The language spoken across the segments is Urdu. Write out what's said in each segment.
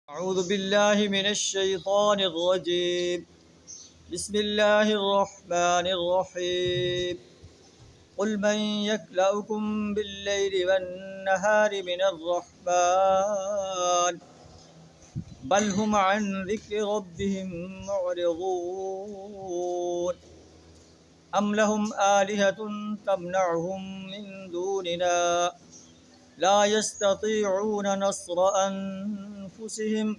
أعوذ بالله من الشيطان الرجيم. بسم الله الرحمن الرحيم. قل من يكلؤكم بالليل والنهار من الرحمن بل هم عن ذكر ربهم معرضون أم لهم آلهة تمنعهم من دوننا لا يستطيعون نصر أنفسهم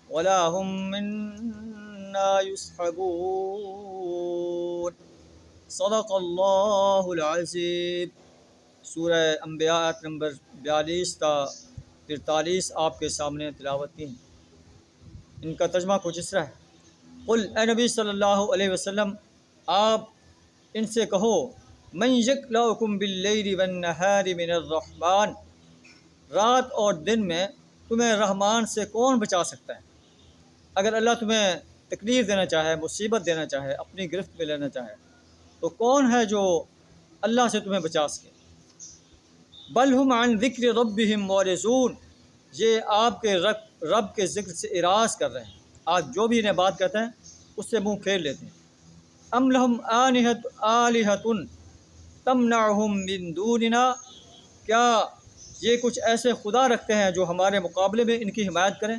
ولا هم منا يصحبون. صدق اللہ العظیم. سورہ انبیاء آیت نمبر 42 تا 43 آپ کے سامنے تلاوت کی. ان کا ترجمہ کچھ اس طرح ہے. قل اے نبی صلی اللہ علیہ وسلم آپ ان سے کہو من یکلؤکم باللیل والنہار من الرحمن، رات اور دن میں تمہیں رحمان سے کون بچا سکتا ہے؟ اگر اللہ تمہیں تکلیف دینا چاہے، مصیبت دینا چاہے، اپنی گرفت میں لینا چاہے تو کون ہے جو اللہ سے تمہیں بچا سکے؟ بل ہم عن ذکر ربہم معرضون، یہ آپ کے رب کے ذکر سے اعراض کر رہے ہیں. آج جو بھی انہیں بات کہتے ہیں اس سے منہ پھیر لیتے ہیں. ام لہم آلہۃ تمنعہم من دوننا، کیا یہ کچھ ایسے خدا رکھتے ہیں جو ہمارے مقابلے میں ان کی حمایت کریں؟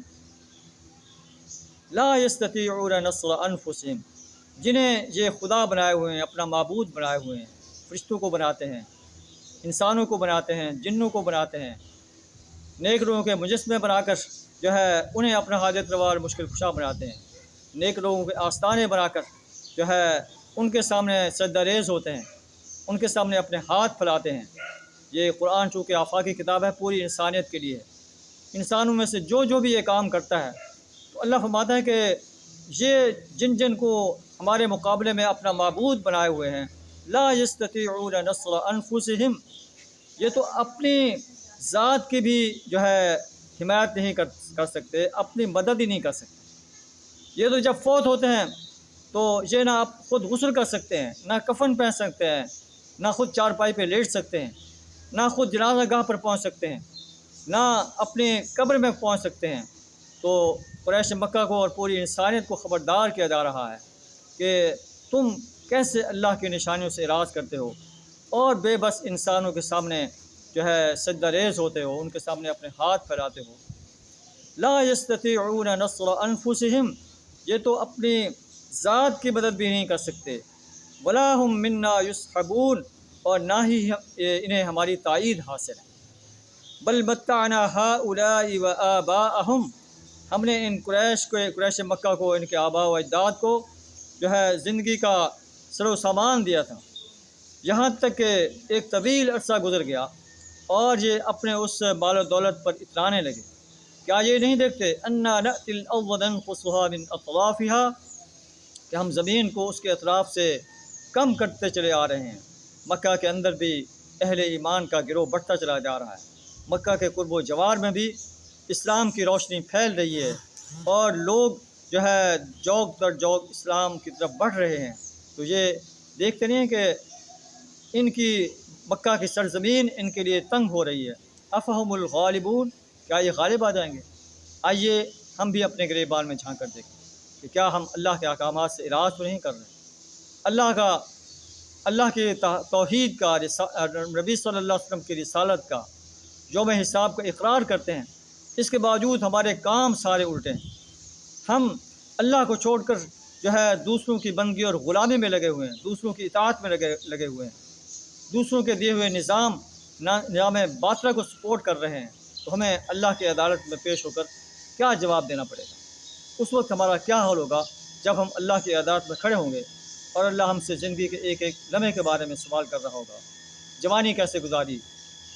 لا یستطیعون نصر انفسہم، جنہیں یہ خدا بنائے ہوئے ہیں، اپنا معبود بنائے ہوئے ہیں. فرشتوں کو بناتے ہیں، انسانوں کو بناتے ہیں، جنوں کو بناتے ہیں، نیک لوگوں کے مجسمے بنا کر جو ہے انہیں اپنا حاجت روا اور مشکل کشا بناتے ہیں. نیک لوگوں کے آستانے بنا کر جو ہے ان کے سامنے سجدہ ریز ہوتے ہیں، ان کے سامنے اپنے ہاتھ پھیلاتے ہیں. یہ قرآن چونکہ آفاقی کتاب ہے، پوری انسانیت کے لیے. انسانوں میں سے جو بھی یہ کام کرتا ہے تو اللہ فرماتا ہے کہ یہ جن کو ہمارے مقابلے میں اپنا معبود بنائے ہوئے ہیں، لا یستطیعون نصر انفسہم، یہ تو اپنی ذات کی بھی جو ہے حمایت نہیں کر سکتے، اپنی مدد ہی نہیں کر سکتے. یہ تو جب فوت ہوتے ہیں تو یہ نہ آپ خود غسل کر سکتے ہیں، نہ کفن پہن سکتے ہیں، نہ خود چارپائی پہ لیٹ سکتے ہیں، نہ خود جنازہ گاہ پر پہنچ سکتے ہیں، نہ اپنے قبر میں پہنچ سکتے ہیں. تو قریش مکہ کو اور پوری انسانیت کو خبردار کیا جا رہا ہے کہ تم کیسے اللہ کی نشانیوں سے اعراض کرتے ہو اور بے بس انسانوں کے سامنے جو ہے سجدہ ریز ہوتے ہو، ان کے سامنے اپنے ہاتھ پھیلاتے ہو. لا یستطیعون نصر انفسہم، یہ تو اپنی ذات کی مدد بھی نہیں کر سکتے. ولا هم منا یصحبون، اور نہ ہی انہیں ہماری تائید حاصل ہے. بل متعنا ہؤلاء وآباءہم، ہم نے ان قریش مکہ کو، ان کے آباء و اجداد کو جو ہے زندگی کا سر و سامان دیا تھا، یہاں تک کہ ایک طویل عرصہ گزر گیا اور یہ اپنے اس مال و دولت پر اترانے لگے. کیا یہ نہیں دیکھتے انا نأتی الارض ننقصها من اطرافها، کہ ہم زمین کو اس کے اطراف سے کم کرتے چلے آ رہے ہیں. مکہ کے اندر بھی اہل ایمان کا گروہ بڑھتا چلا جا رہا ہے. مکہ کے قرب و جوار میں بھی اسلام کی روشنی پھیل رہی ہے اور لوگ جو ہے جوگ در جوگ اسلام کی طرف بڑھ رہے ہیں. تو یہ دیکھتے نہیں ہیں کہ ان کی مکہ کی سرزمین ان کے لیے تنگ ہو رہی ہے. افہم الغالبون، کیا یہ غالب آ جائیں گے؟ آئیے ہم بھی اپنے گریبان میں جھانک کر دیکھیں کہ کیا ہم اللہ کے احکامات سے اعراض تو نہیں کر رہے؟ اللہ کے توحید کا، نبی صلی اللہ علیہ وسلم کی رسالت کا، یوم حساب کا اقرار کرتے ہیں، اس کے باوجود ہمارے کام سارے الٹے ہیں. ہم اللہ کو چھوڑ کر جو ہے دوسروں کی بندگی اور غلامی میں لگے ہوئے ہیں، دوسروں کی اطاعت میں لگے ہوئے ہیں، دوسروں کے دیے ہوئے نظام باطلہ کو سپورٹ کر رہے ہیں. تو ہمیں اللہ کی عدالت میں پیش ہو کر کیا جواب دینا پڑے گا؟ اس وقت ہمارا کیا حال ہوگا جب ہم اللہ کی عدالت میں کھڑے ہوں گے اور اللہ ہم سے زندگی کے ایک ایک لمحے کے بارے میں سوال کر رہا ہوگا. جوانی کیسے گزاری،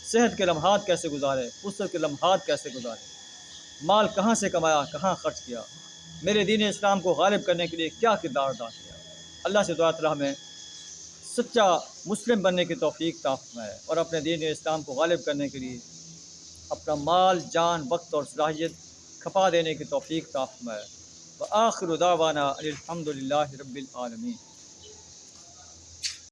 صحت کے لمحات کیسے گزارے، فرصت کے لمحات کیسے گزارے، مال کہاں سے کمایا، کہاں خرچ کیا، میرے دین اسلام کو غالب کرنے کے لیے کیا کردار ادا کیا. اللہ سے دعا تعالیٰ ہمیں سچا مسلم بننے کی توفیق عطا فرمائے اور اپنے دین اسلام کو غالب کرنے کے لیے اپنا مال، جان، وقت اور صلاحیت کھپا دینے کی توفیق عطا فرمائے. وآخر دعوانا الحمد للہ رب العالمین.